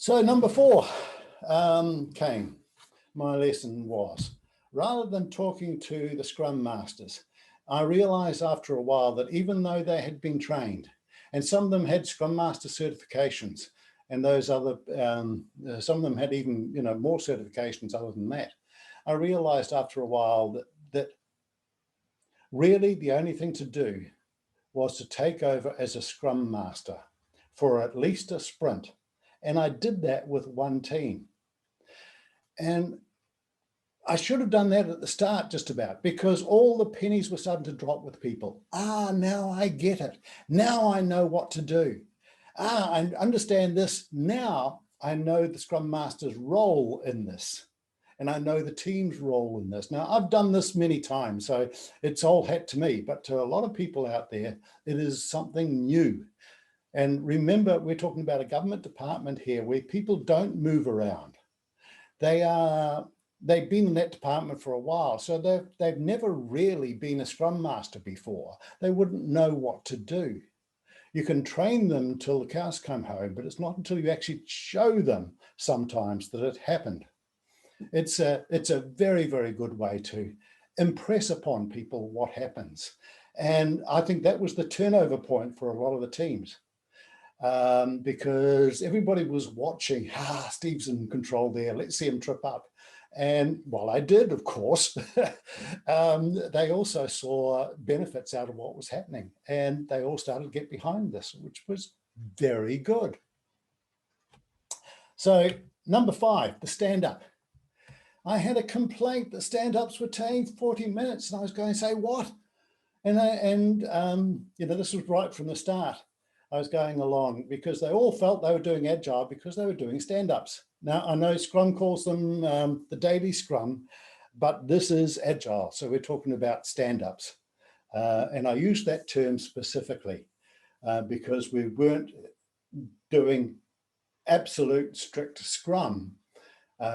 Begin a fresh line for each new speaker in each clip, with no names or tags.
So number 4 came. My lesson was, rather than talking to the Scrum Masters, I realized after a while that even though they had been trained, and some of them had Scrum Master certifications, and those other, some of them had even, more certifications other than that, I realized after a while that really the only thing to do was to take over as a Scrum Master for at least a sprint. And I did that with one team. And I should have done that at the start just about, because all the pennies were starting to drop with people. Now I get it. Now I know what to do. I understand this. Now I know the Scrum Master's role in this. And I know the team's role in this. Now, I've done this many times, so it's all hat to me, but to a lot of people out there, it is something new. And remember, we're talking about a government department here where people don't move around. They've been in that department for a while, so they've never really been a Scrum Master before. They wouldn't know what to do. You can train them till the cows come home, but it's not until you actually show them sometimes that it happened. It's a very, very good way to impress upon people what happens. And I think that was the turnover point for a lot of the teams, because everybody was watching, Steve's in control there, let's see him trip up. And while I did, of course, they also saw benefits out of what was happening. And they all started to get behind this, which was very good. So number 5, the stand-up. I had a complaint that stand-ups were taking 40 minutes, and I was going to say, what? And this was right from the start. I was going along because they all felt they were doing Agile because they were doing stand-ups. Now, I know Scrum calls them the daily Scrum, but this is Agile. So we're talking about stand-ups. And I use that term specifically because we weren't doing absolute strict Scrum.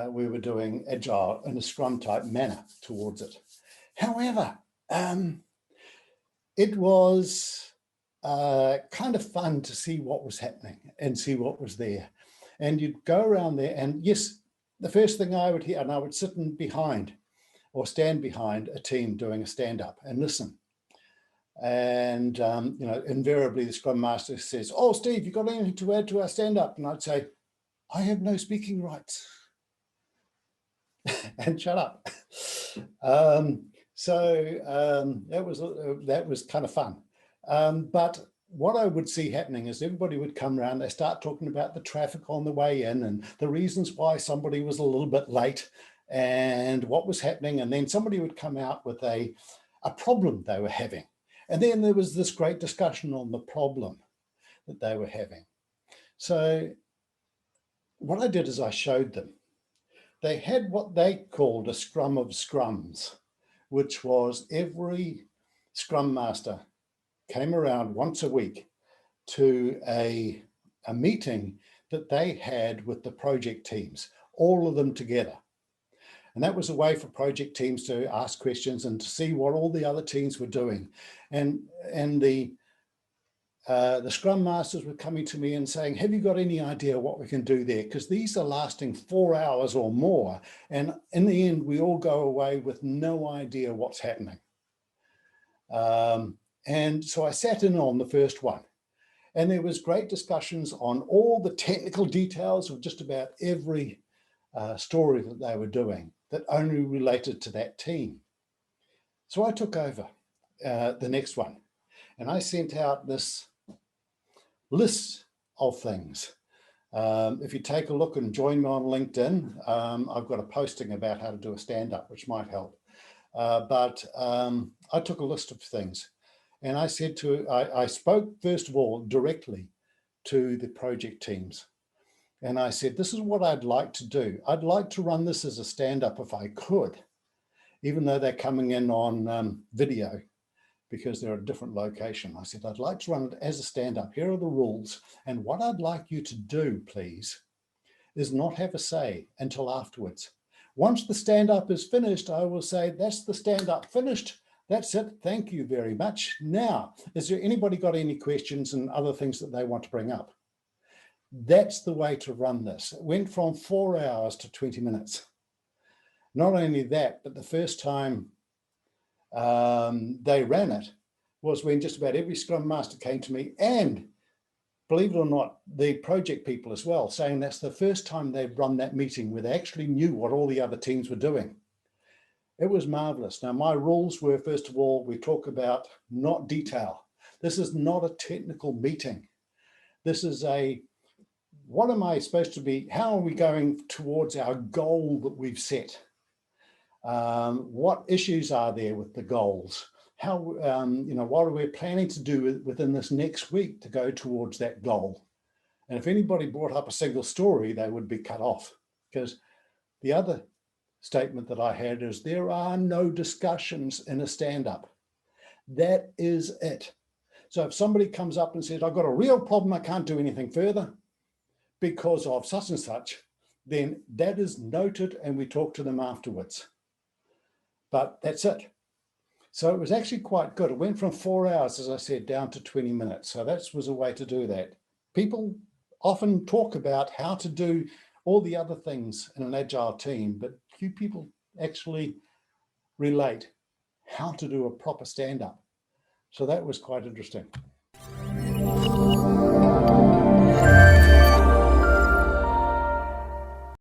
We were doing Agile in a Scrum type manner towards it. However, it was kind of fun to see what was happening and see what was there. And you'd go around there, and yes, the first thing I would hear, and I would sit in behind or stand behind a team doing a stand-up and listen. And, invariably the Scrum Master says, "Oh, Steve, you got anything to add to our stand-up?" And I'd say, "I have no speaking rights." And shut up. That was kind of fun. But what I would see happening is everybody would come around, they start talking about the traffic on the way in and the reasons why somebody was a little bit late and what was happening. And then somebody would come out with a problem they were having. And then there was this great discussion on the problem that they were having. So what I did is I showed them. They had what they called a scrum of scrums, which was every Scrum Master came around once a week to a meeting that they had with the project teams, all of them together. And that was a way for project teams to ask questions and to see what all the other teams were doing. And the Scrum Masters were coming to me and saying, "Have you got any idea what we can do there? Because these are lasting 4 hours or more. And in the end, we all go away with no idea what's happening." And so I sat in on the first one. And there was great discussions on all the technical details of just about every story that they were doing that only related to that team. So I took over the next one. And I sent out this list of things. If you take a look and join me on LinkedIn, I've got a posting about how to do a stand-up, which might help. But I took a list of things, and I said I spoke first of all directly to the project teams. And I said, this is what I'd like to do. I'd like to run this as a stand-up if I could, even though they're coming in on video, because they're at a different location. I said, I'd like to run it as a stand-up. Here are the rules. And what I'd like you to do, please, is not have a say until afterwards. Once the stand-up is finished, I will say, that's the stand-up finished. That's it. Thank you very much. Now, is there anybody got any questions and other things that they want to bring up? That's the way to run this. It went from 4 hours to 20 minutes. Not only that, but the first time they ran it was when just about every Scrum Master came to me, and believe it or not, the project people as well, saying that's the first time they've run that meeting where they actually knew what all the other teams were doing. It was marvelous. Now, my rules were, first of all, we talk about not detail. This is not a technical meeting. This is a, what am I supposed to be, how are we going towards our goal that we've set? What issues are there with the goals? How, what are we planning to do within this next week to go towards that goal? And if anybody brought up a single story, they would be cut off, because the other statement that I had is there are no discussions in a stand-up. That is it. So if somebody comes up and says, I've got a real problem, I can't do anything further because of such and such, then that is noted and we talk to them afterwards. But that's it. So it was actually quite good. It went from 4 hours, as I said, down to 20 minutes. So that was a way to do that. People often talk about how to do all the other things in an agile team, but few people actually relate how to do a proper stand-up. So that was quite interesting.